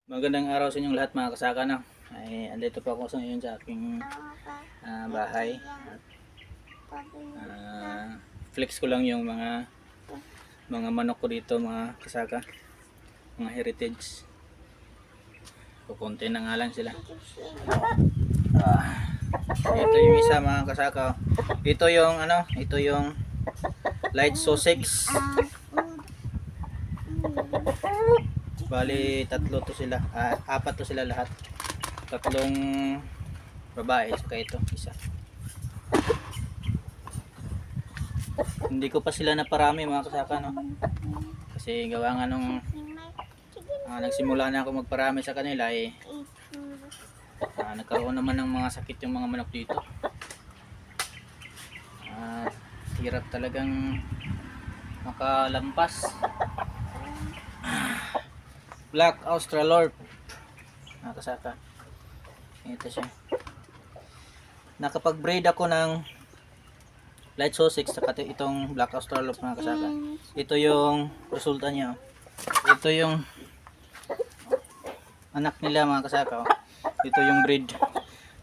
Magandang araw sa inyong lahat mga kasaka, no? Ay, andito po ako sa ngayon sa aking bahay. At, flex ko lang yung mga manok ko dito mga kasaka, mga heritage. Kukunti na nga lang sila. Ito yung isa mga kasaka. Ito yung light Sussex. Bali tatlo to sila, apat to sila lahat. Tatlong babae saka ito isa. Hindi ko pa sila naparami mga kasaka, no? Kasi gawa nga nung nagsimula na ako magparami sa kanila nagkaroon naman ng mga sakit yung mga manok dito. Hirap talagang makalampas. Black Australorp mga kasaka, ito siya. Nakapag-breed ako ng light Sussex saka itong Black Australorp mga kasaka. Ito yung resulta niya. Ito yung anak nila mga kasaka. Ito yung breed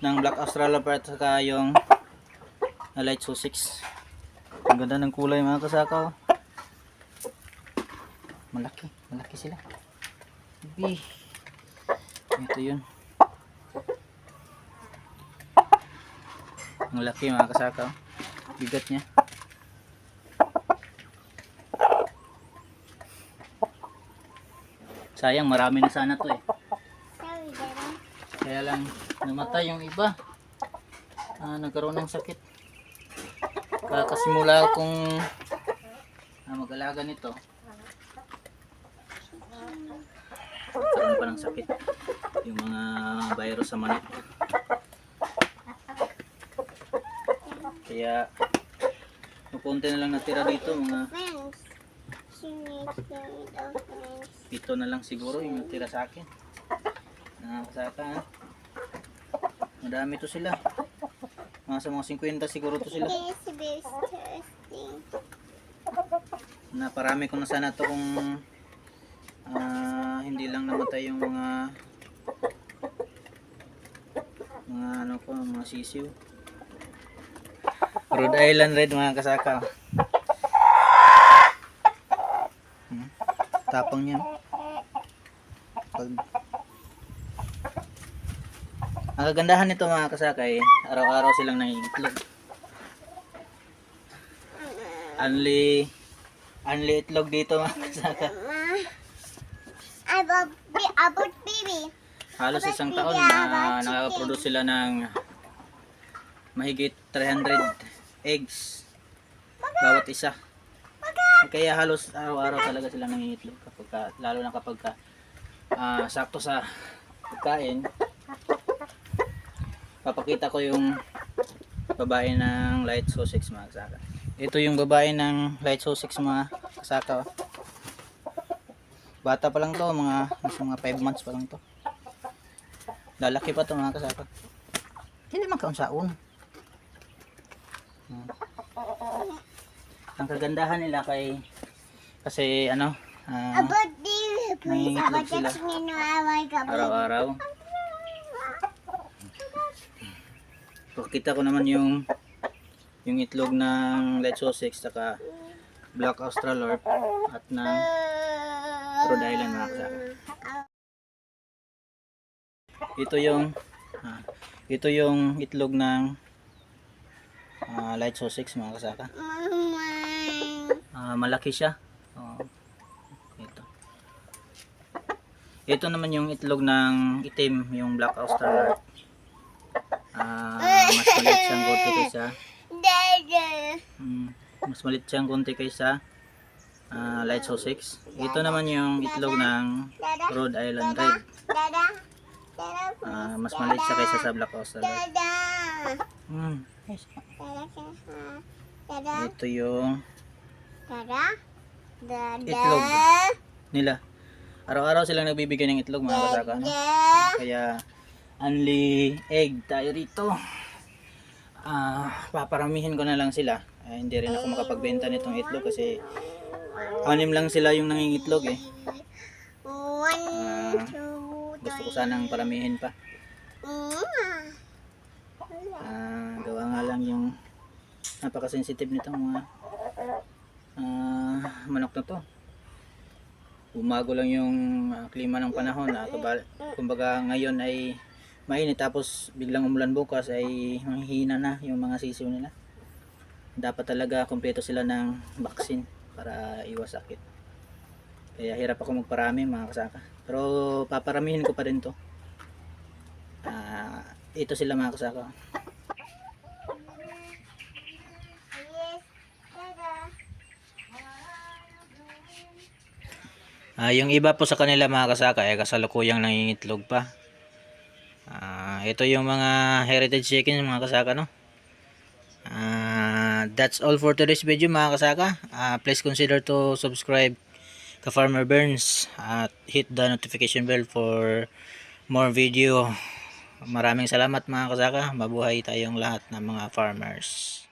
ng Black Australorp at saka yung light Sussex. Ang ganda ng kulay mga kasaka. Malaki sila. Ito yun. Ang laki mga kasaka. Bigat niya. Sayang, marami na sana to eh. Kaya lang namatay yung iba. Nagkaroon ng sakit. Kakasimula akong mag-alaga nito. Nagkaroon pa ng sakit yung mga virus sa manok. Kaya pupunti na lang natira dito, mga ito na lang siguro yung natira sa akin. Nakakasaka, madami to sila, sa mga 50 siguro to sila. Naparami ko na sana to kung hindi lang namatay yung mga mga sisiw. Rhode Island Red mga kasaka. Tapang niya. Ang kagandahan nito mga kasaka araw-araw silang nangingitlog. Only itlog dito mga kasaka. About baby. Halos isang taon na nakaka-produce sila ng mahigit 300 eggs bawat isa. Kaya halos araw-araw talaga sila nangingitlog lalo na kapag sakto sa pagkain. Papakita ko yung babae ng light Sussex mga kasaka. Ito yung babae ng light Sussex mga kasaka. Bata pa lang to, mga 5 months pa lang to. Lalaki pa to mga kasaka. Hindi man kaunsaon. Ang kagandahan nila kasi nangingitlog sila araw-araw. Pakita ko naman yung itlog ng light Sussex saka Black Australorp at ng Rhode Island mga kasaka. Ito yung itlog ng light Sussex mga kasaka. Malaki siya. Ito naman yung itlog ng itim, yung Black Australorp. Mas maliit siyang konti kaysa light Sussex. Ito naman yung itlog ng Rhode Island Red. Mas maliit siya kaysa sa Black Australorp. Ito yung itlog nila. Araw-araw silang nagbibigay ng itlog mga kasaka, no? Kaya only egg tayo rito. Paparamihin ko na lang sila. Hindi rin ako makapagbenta nitong itlog kasi 6 lang sila yung nangingitlog eh. 1, 2, ko sanang paramihin pa. Gawa nga lang yung napaka-sensitive nitong mga manok na to. Umago lang yung klima ng panahon. Kumbaga ngayon ay mainit tapos biglang umulan bukas ay mahihina na yung mga sisiw nila. Dapat talaga kumpleto sila ng vaccine para iwas sakit. Kaya hirap ako magparami mga kasaka. Pero paparamihin ko pa rin to. Ito sila mga kasaka. Yung iba po sa kanila mga kasaka ay kasalukuyang nangingitlog pa. Ito yung mga heritage chicken mga kasaka, no? That's all for today's video mga kasaka. Please consider to subscribe ka Farmer Burns at hit the notification bell for more video. Maraming salamat mga kasaka. Mabuhay tayong lahat ng mga farmers.